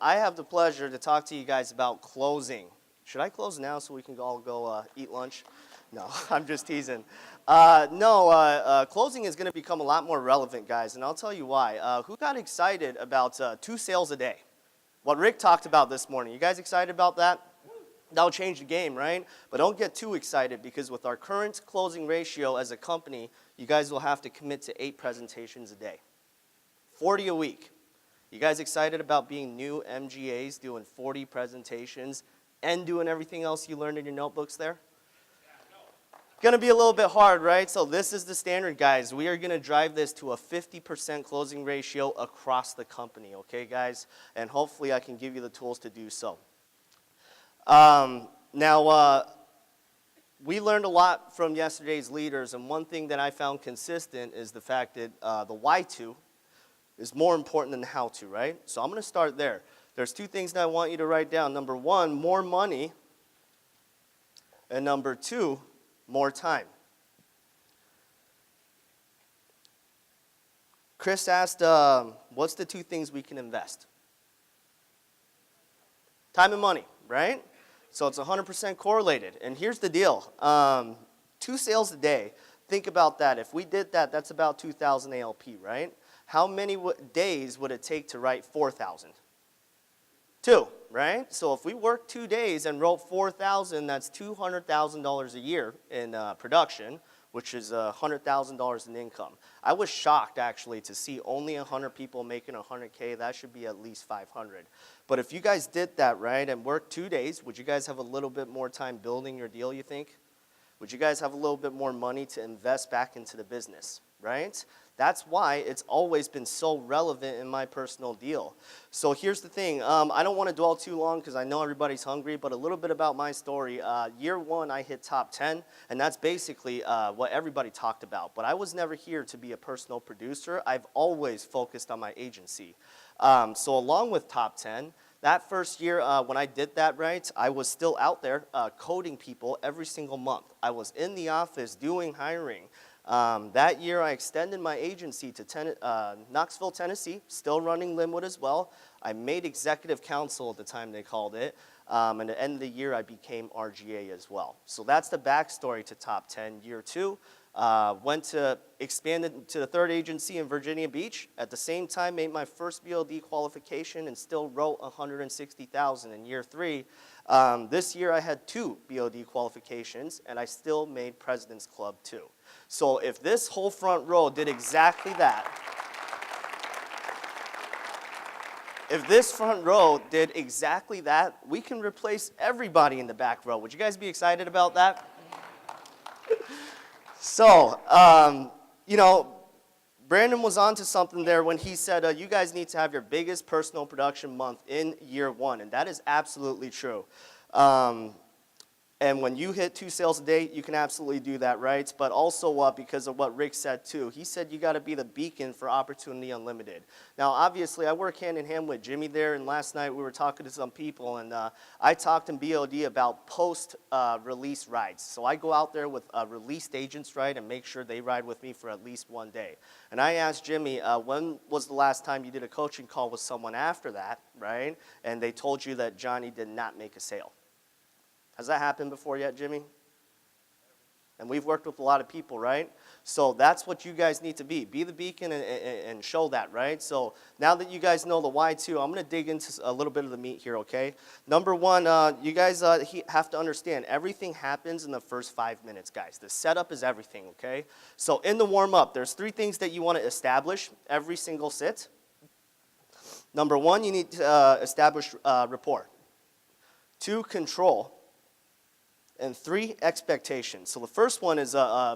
I have the pleasure to talk to you guys about closing. Should I close now so we can all go eat lunch? No, I'm just teasing. Closing is going to become a lot more relevant, guys, and I'll tell you why. Who got excited about 2 sales a day? What Rick talked about this morning. You guys excited about that? That'll change the game, right? But don't get too excited because with our current closing ratio as a company, you guys will have to commit to 8 presentations a day. 40 a week. You guys excited about being new MGAs, doing 40 presentations, and doing everything else you learned in your notebooks there? Going to be a little bit hard, right? So this is the standard, guys. We are going to drive this to a 50% closing ratio across the company, okay, guys? And hopefully I can give you the tools to do so. We learned a lot from yesterday's leaders, and one thing that I found consistent is the fact that the why to is more important than the how to, right? So I'm going to start there. There's 2 things that I want you to write down. Number 1, more money, and number 2, more time. Chris asked, what's the 2 things we can invest? Time and money, right? So it's 100% correlated. And here's the deal. 2 sales a day, think about that. If we did that, that's about 2,000 ALP, right? How many days would it take to write 4,000? 2, right? So if we work 2 days and wrote 4,000, that's $200,000 a year in production, which is $100,000 in income. I was shocked, actually, to see only 100 people making 100K. That should be at least 500. But if you guys did that, right, and worked 2 days, would you guys have a little bit more time building your deal, you think? Would you guys have a little bit more money to invest back into the business, right? That's why it's always been so relevant in my personal deal. So here's the thing. I don't want to dwell too long because I know everybody's hungry, but a little bit about my story. Year 1, I hit top 10, and that's basically what everybody talked about. But I was never here to be a personal producer. I've always focused on my agency. So along with top 10, that first year when I did that, right, I was still out there coding people every single month. I was in the office doing hiring. That year, I extended my agency to Knoxville, Tennessee, still running Linwood as well. I made executive counsel at the time they called it. And at the end of the year, I became RGA as well. So that's the backstory to top 10. Year 2, expanded to the 3rd agency in Virginia Beach. At the same time, made my first BOD qualification and still wrote $160,000 in year 3. This year, I had 2 BOD qualifications, and I still made President's Club 2. So if this whole front row did exactly that, we can replace everybody in the back row. Would you guys be excited about that? So, Brandon was onto something there when he said you guys need to have your biggest personal production month in year 1, and that is absolutely true. And when you hit 2 sales a day, you can absolutely do that, right? But also because of what Rick said too. He said you got to be the beacon for Opportunity Unlimited. Now, obviously, I work hand in hand with Jimmy there, and last night we were talking to some people, and I talked in BOD about post-release rides. So I go out there with released agents, right, and make sure they ride with me for at least 1 day. And I asked Jimmy, when was the last time you did a coaching call with someone after that, right? And they told you that Jonni did not make a sale. Has that happened before yet, Jimmy? And we've worked with a lot of people, right? So that's what you guys need to be. Be the beacon and show that, right? So now that you guys know the why too, I'm going to dig into a little bit of the meat here, okay? Number 1, you guys have to understand everything happens in the first 5 minutes, guys. The setup is everything, okay? So in the warm-up, there's 3 things that you want to establish every single sit. Number 1, you need to establish rapport. 2, control. And 3, expectations. So the first one is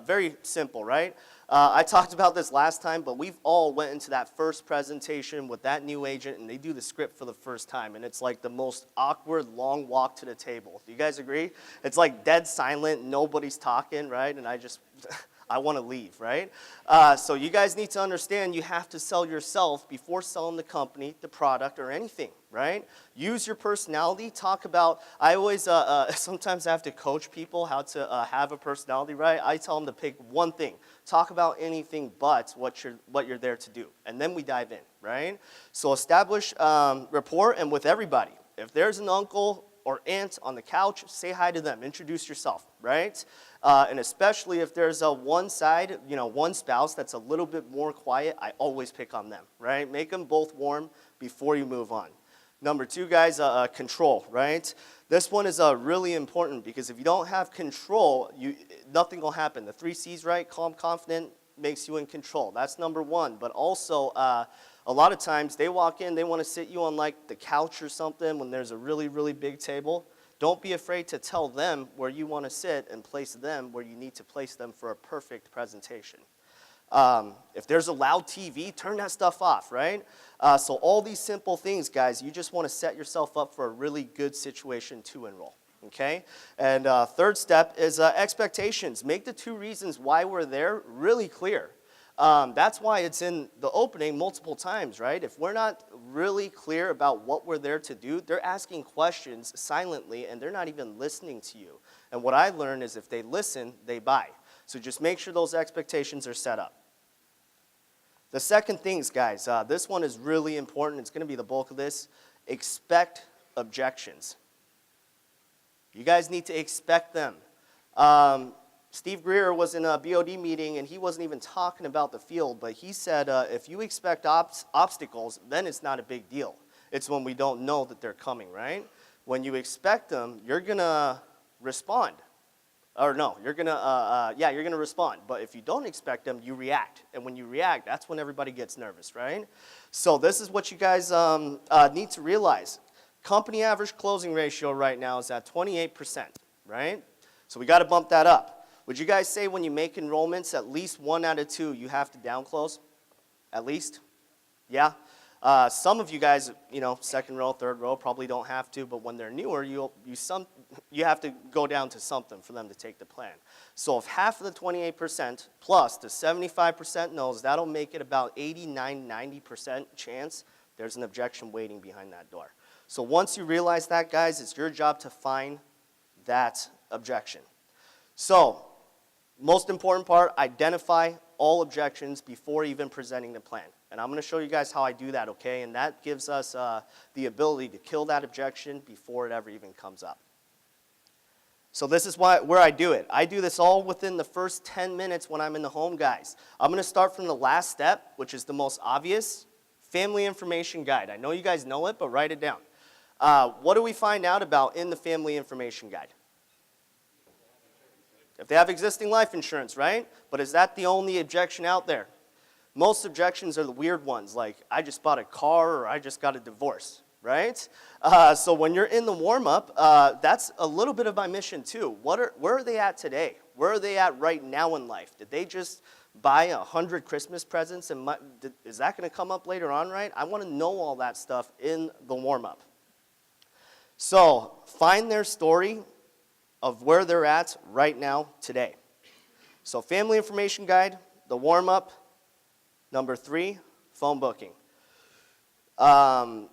very simple, right? I talked about this last time, but we've all went into that first presentation with that new agent, and they do the script for the first time, and it's like the most awkward, long walk to the table. Do you guys agree? It's like dead silent, nobody's talking, right? And I want to leave, right? So you guys need to understand you have to sell yourself before selling the company, the product, or anything, right? Use your personality. Talk about, I always, sometimes I have to coach people how to have a personality, right? I tell them to pick one thing. talk about anything but what you're there to do. And then we dive in, right? So establish rapport and with everybody. If there's an uncle or aunt on the couch, say hi to them, introduce yourself, right? And especially if there's one side, one spouse that's a little bit more quiet, I always pick on them, right? Make them both warm before you move on. Number 2, guys, control, right? This one is really important because if you don't have control, nothing will happen. The 3 C's, right? Calm, confident, makes you in control. That's number 1. But also, a lot of times they walk in, they want to sit you on like the couch or something when there's a really, really big table. Don't be afraid to tell them where you want to sit and place them where you need to place them for a perfect presentation. If there's a loud TV, turn that stuff off, right? So all these simple things, guys, you just want to set yourself up for a really good situation to enroll, okay? And 3rd step is expectations. Make the 2 reasons why we're there really clear. That's why it's in the opening multiple times, right? If we're not really clear about what we're there to do, they're asking questions silently and they're not even listening to you. And what I learned is if they listen, they buy. So just make sure those expectations are set up. The second things, guys, this one is really important. It's going to be the bulk of this. Expect objections. You guys need to expect them. Steve Greer was in a BOD meeting, and he wasn't even talking about the field, but he said if you expect obstacles, then it's not a big deal. It's when we don't know that they're coming, right? When you expect them, you're going to respond. Or no, you're going to respond. But if you don't expect them, you react. And when you react, that's when everybody gets nervous, right? So this is what you guys need to realize. Company average closing ratio right now is at 28%, right? So we got to bump that up. Would you guys say when you make enrollments, at least 1 out of 2, you have to down close? At least? Yeah? Some of you guys, 2nd row, 3rd row, probably don't have to, but when they're newer, you have to go down to something for them to take the plan. So if half of the 28% plus the 75% knows, that'll make it about 89, 90% chance there's an objection waiting behind that door. So once you realize that, guys, it's your job to find that objection. So, most important part, identify all objections before even presenting the plan. And I'm going to show you guys how I do that, okay? And that gives us the ability to kill that objection before it ever even comes up. So this is where I do it. I do this all within the first 10 minutes when I'm in the home, guys. I'm going to start from the last step, which is the most obvious, family information guide. I know you guys know it, but write it down. What do we find out about in the family information guide? If they have existing life insurance, right? But is that the only objection out there? Most objections are the weird ones, like I just bought a car or I just got a divorce, right? So when you're in the warm-up, that's a little bit of my mission too. Where are they at today? Where are they at right now in life? Did they just buy 100 Christmas presents? And is that going to come up later on, right? I want to know all that stuff in the warm-up. So find their story of where they're at right now today. So family information guide, the warm-up. Number 3, phone booking. Some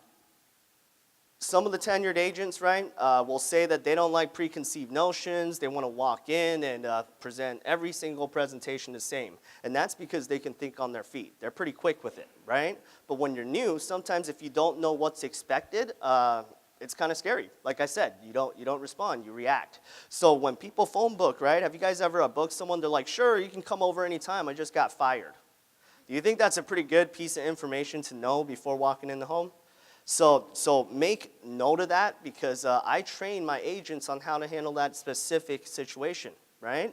of the tenured agents, right, will say that they don't like preconceived notions. They want to walk in and present every single presentation the same. And that's because they can think on their feet. They're pretty quick with it, right? But when you're new, sometimes if you don't know what's expected, it's kind of scary. Like I said, you don't respond, you react. So when people phone book, right, have you guys ever booked someone, they're like, sure, you can come over anytime, I just got fired. Do you think that's a pretty good piece of information to know before walking in the home? So make note of that because I train my agents on how to handle that specific situation, right?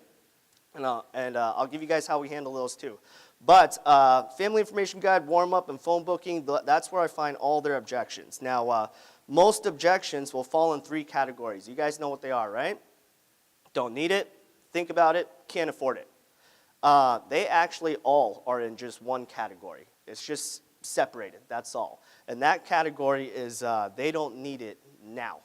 And I'll give you guys how we handle those too. But family information guide, warm-up, and phone booking, that's where I find all their objections. Now, most objections will fall in 3 categories. You guys know what they are, right? Don't need it, think about it, can't afford it. They actually all are in just one category. It's just separated, that's all. And that category is they don't need it now.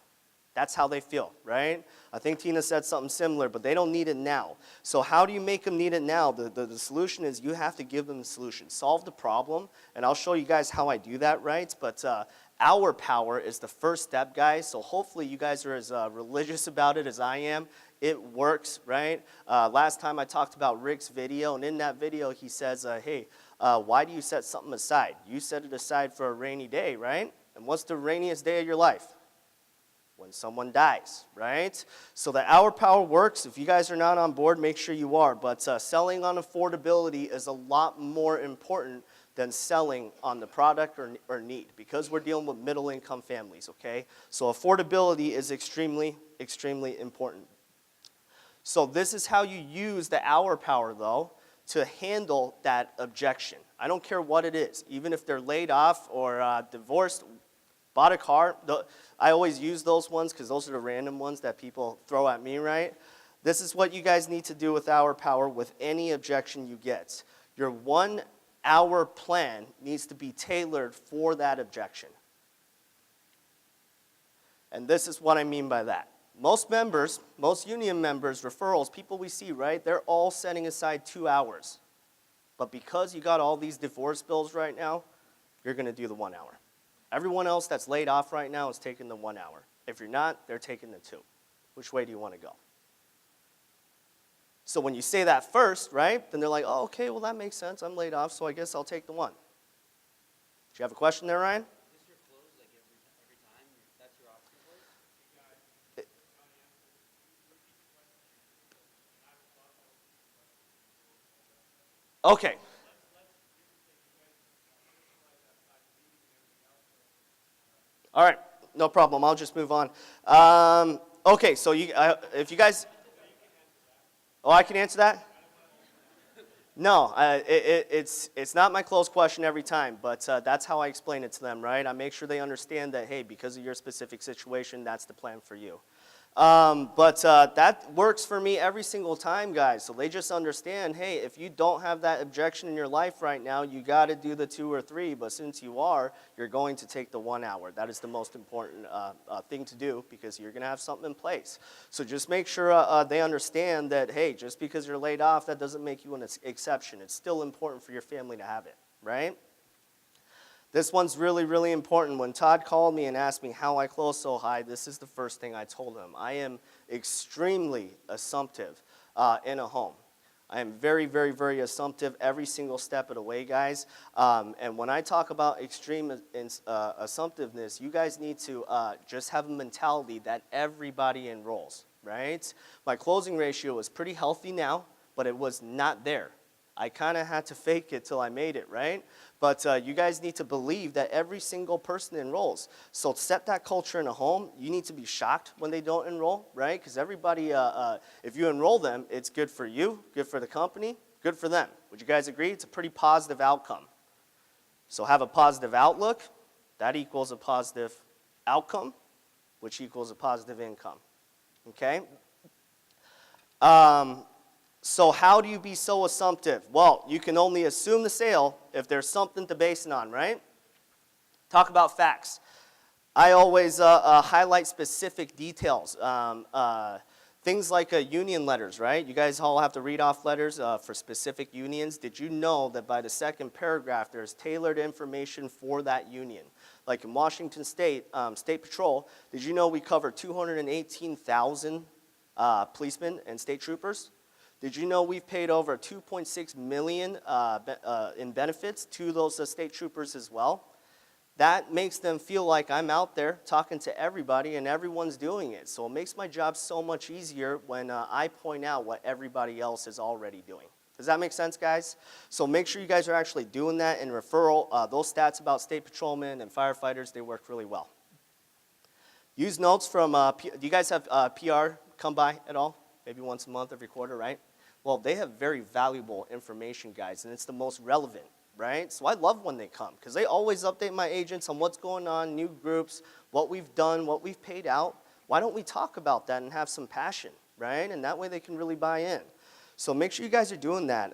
That's how they feel, right? I think Tina said something similar, but they don't need it now. So how do you make them need it now? The solution is you have to give them the solution. Solve the problem, and I'll show you guys how I do that, right? But our power is the first step, guys, so hopefully you guys are as religious about it as I am. It works, right? Last time I talked about Rick's video, and in that video he says, hey, why do you set something aside? You set it aside for a rainy day, right? And what's the rainiest day of your life? When someone dies, right? So the hour power works. If you guys are not on board, make sure you are. But selling on affordability is a lot more important than selling on the product or need, because we're dealing with middle income families, okay? So affordability is extremely, extremely important. So this is how you use the hour power, though, to handle that objection. I don't care what it is, even if they're laid off or divorced, bought a car. I always use those ones because those are the random ones that people throw at me, right? This is what you guys need to do with hour power with any objection you get. Your 1 hour plan needs to be tailored for that objection. And this is what I mean by that. Most members, most union members, referrals, people we see, right, they're all setting aside 2 hours. But because you got all these divorce bills right now, you're going to do the 1 hour. Everyone else that's laid off right now is taking the 1 hour. If you're not, they're taking the 2. Which way do you want to go? So when you say that first, right, then they're like, oh, okay, well, that makes sense. I'm laid off, so I guess I'll take the 1. Do you have a question there, Ryan? Is your close like every time? That's your option close? Okay. All right, no problem. I'll just move on. Okay, so if you guys, I can answer that? No, it's not my closed question every time, but that's how I explain it to them, right? I make sure they understand that, hey, because of your specific situation, that's the plan for you. But that works for me every single time, guys. So they just understand, hey, if you don't have that objection in your life right now, you got to do the 2 or 3. But since you are, you're going to take the 1 hour. That is the most important thing to do, because you're going to have something in place. So just make sure they understand that, hey, just because you're laid off, that doesn't make you an exception. It's still important for your family to have it, right? This one's really, really important. When Todd called me and asked me how I close so high, this is the first thing I told him. I am extremely assumptive in a home. I am very, very, very assumptive every single step of the way, guys. And when I talk about extreme assumptiveness, you guys need to just have a mentality that everybody enrolls, right? My closing ratio is pretty healthy now, but it was not there. I kind of had to fake it till I made it, right? But you guys need to believe that every single person enrolls. So set that culture in a home. You need to be shocked when they don't enroll, right? Because everybody, if you enroll them, it's good for you, good for the company, good for them. Would you guys agree? It's a pretty positive outcome. So have a positive outlook. That equals a positive outcome, which equals a positive income, okay? So how do you be so assumptive? Well, you can only assume the sale if there's something to base it on, right? Talk about facts. I always highlight specific details. Things like union letters, right? You guys all have to read off letters for specific unions. Did you know that by the second paragraph, there's tailored information for that union? Like in Washington State, State Patrol, did you know we cover 218,000 policemen and state troopers? Did you know we've paid over $2.6 million in benefits to those state troopers as well? That makes them feel like I'm out there talking to everybody and everyone's doing it. So it makes my job so much easier when I point out what everybody else is already doing. Does that make sense, guys? So make sure you guys are actually doing that in referral. Those stats about state patrolmen and firefighters, they work really well. Use notes from, do you guys have PR come by at all? Maybe once a month, every quarter, right? Well, they have very valuable information, guys, and it's the most relevant, right? So I love when they come, because they always update my agents on what's going on, new groups, what we've done, what we've paid out. Why don't we talk about that and have some passion, right? And that way they can really buy in. So make sure you guys are doing that.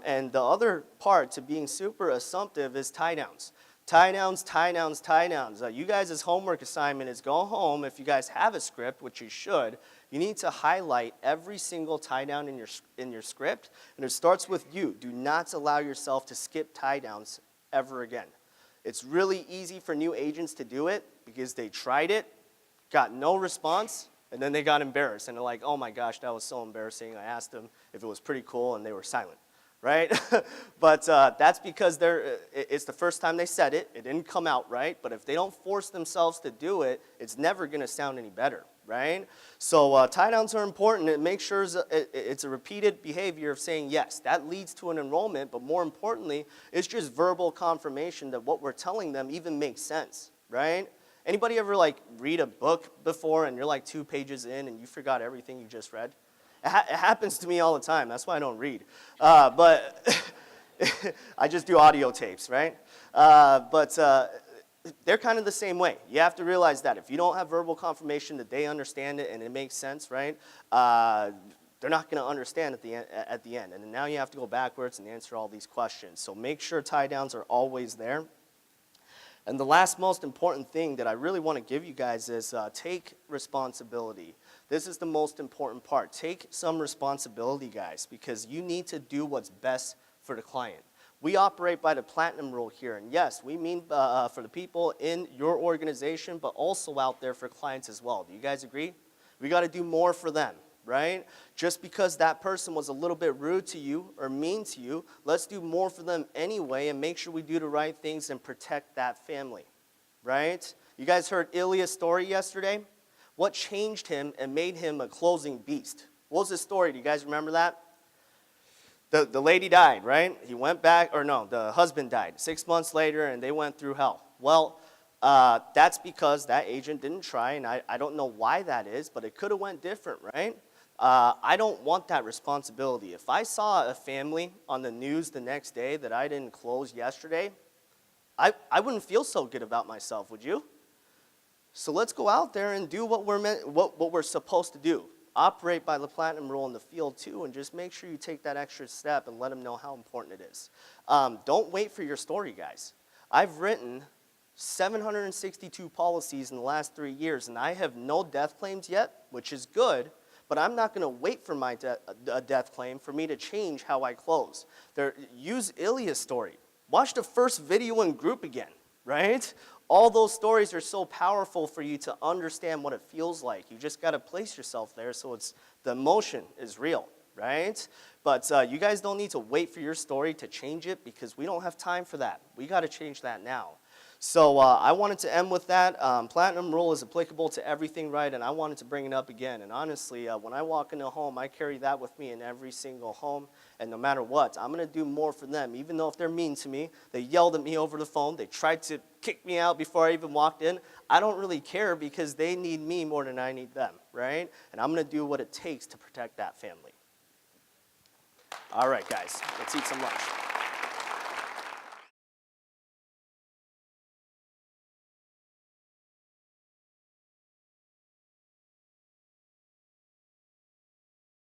And the other part to being super assumptive is tie downs. Tie downs, tie downs, tie downs. You guys' homework assignment is go home. If you guys have a script, which you should, you need to highlight every single tie down in your script. And it starts with you. Do not allow yourself to skip tie downs ever again. It's really easy for new agents to do it because they tried it, got no response, And then they got embarrassed, and they're like, oh my gosh, that was so embarrassing. I asked them if it was pretty cool, and they were silent, right? But that's because it's the first time they said it. It didn't come out right. But if they don't force themselves to do it, it's never going to sound any better, right? So tie downs are important. It makes sure it's a repeated behavior of saying yes. That leads to an enrollment, but more importantly, it's just verbal confirmation that what we're telling them even makes sense, right? Anybody ever like read a book before and you're like 2 pages in and you forgot everything you just read? It happens to me all the time. That's why I don't read. But I just do audio tapes, right? But they're kind of the same way. You have to realize that if you don't have verbal confirmation that they understand it and it makes sense, right? They're not going to understand at the end. And then now you have to go backwards and answer all these questions. So make sure tie downs are always there. And the last most important thing that I really want to give you guys is take responsibility. This is the most important part. Take some responsibility, guys, because you need to do what's best for the client. We operate by the platinum rule here. And yes, we mean for the people in your organization, but also out there for clients as well. Do you guys agree? We got to do more for them, right? Just because that person was a little bit rude to you or mean to you, let's do more for them anyway and make sure we do the right things and protect that family, right? You guys heard Ilya's story yesterday? What changed him and made him a closing beast? What was his story? Do you guys remember that? The lady died, right? He went back, or no, the husband died 6 months later and they went through hell. Well, that's because that agent didn't try, and I don't know why that is, but it could have went different, right? I don't want that responsibility. If I saw a family on the news the next day that I didn't close yesterday, I wouldn't feel so good about myself, would you? So let's go out there and do what we're supposed to do. Operate by the platinum rule in the field too, and just make sure you take that extra step and let them know how important it is. Don't wait for your story, guys. I've written 762 policies in the last 3 years, and I have no death claims yet, which is good. But I'm not going to wait for my death claim for me to change how I close. Use Ilya's story. Watch the first video in group again, right? All those stories are so powerful for you to understand what it feels like. You just got to place yourself there so the emotion is real, right? But you guys don't need to wait for your story to change it because we don't have time for that. We got to change that now. So I wanted to end with that. Platinum rule is applicable to everything, right? And I wanted to bring it up again. And honestly, when I walk into a home, I carry that with me in every single home. And no matter what, I'm going to do more for them. Even though if they're mean to me, they yelled at me over the phone, they tried to kick me out before I even walked in. I don't really care because they need me more than I need them, right? And I'm going to do what it takes to protect that family. All right, guys, let's eat some lunch.